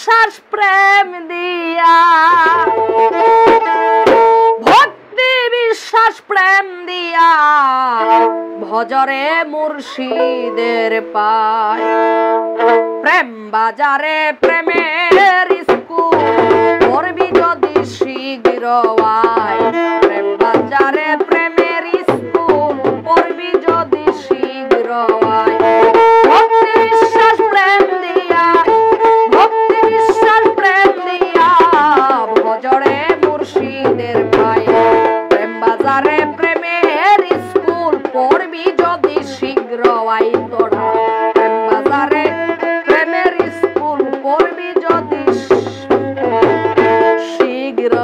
বিশ্বাস প্রেম দিয়া, ভক্তি বিশ্বাস প্রেম দিয়া, ভজরে মুর্শিদের পায়। প্রেম বাজারে প্রেমের স্কুল করবি যদি শীঘ্র আয়। প্রেম বাজারে প্রেমের স্কুল করবি যদি শীঘ্র আয়। ভক্তি বিশ্বাস প্রেম দিয়া, ভক্তি বিশ্বাস প্রেম দিয়া, ভজরে মুর্শিদের পায়। প্রেম বাজারে প্রেমের স্কুল করবি যদি শীঘ্র আয়। তোরা প্রেম বাজারে প্রেমের স্কুল করবি যদি শীঘ্র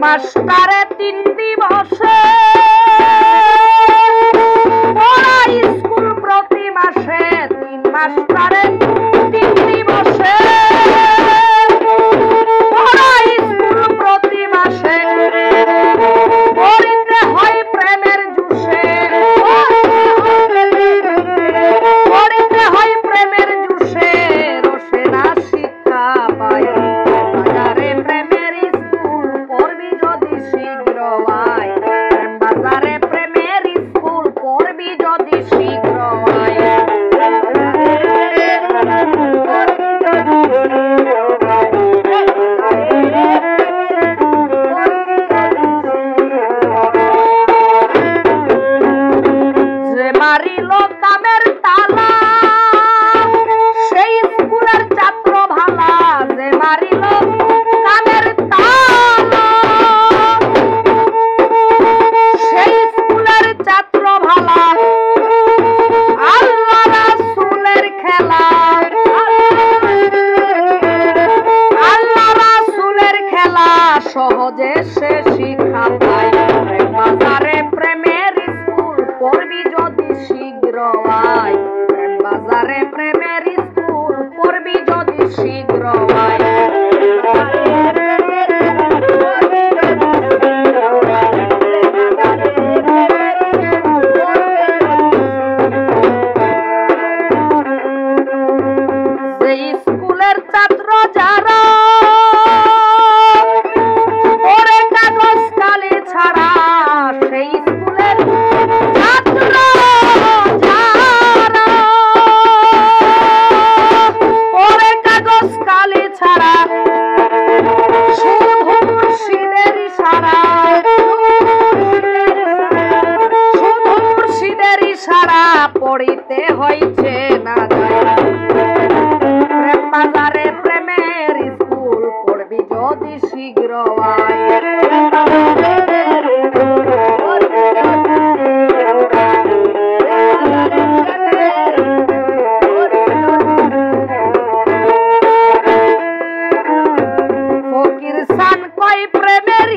মাস্টারে 3 দিবসে পড়াই স্কুল প্রতি মাসে। 3 মাস্টারে 3 দিবসে পড়াই স্কুল প্রতি মাসে। পড়িতে হয় প্রেমের জুসে, পড়িতে হয় প্রেমের জুসে, রসে না শিক্ষা পায়। বাজারে প্রেমের স্কুল করবি যদি শীঘ্র আয়। প্রেম বাজারে প্রেমের স্কুল করবি যদি শীঘ্র আয়। যে মারিল কামের তালা সেই স্কুলের ছাত্র ভালা। যে মারিল কামের তালা সেই স্কুলের ছাত্র ভালা। আল্লাহ রাসূলের খেলা, আল্লাহ রাসূলের খেলা, সহজে সে শিক্ষা পায়। প্রেম বাজারে প্রেমের স্কুল করবি যদি শীঘ্র আয়। প্রেম বাজারে প্রেমের স্কুল করবি যদি শীঘ্র আয়। স্কুলের ছাত্র যারা পড়ে কাগজ কালি ছাড়া, সেই স্কুলের ছাত্র যারা পড়ে কাগজ কালি ছাড়া, শুধু মুর্শিদের ইশারা, শুধু মুর্শিদের ইশারা পড়িতে হইছে না যায়। প্রেম বাজারে প্রেমের স্কুল করবি যদি শীঘ্র আয়। ফকির সান কয় প্রেমের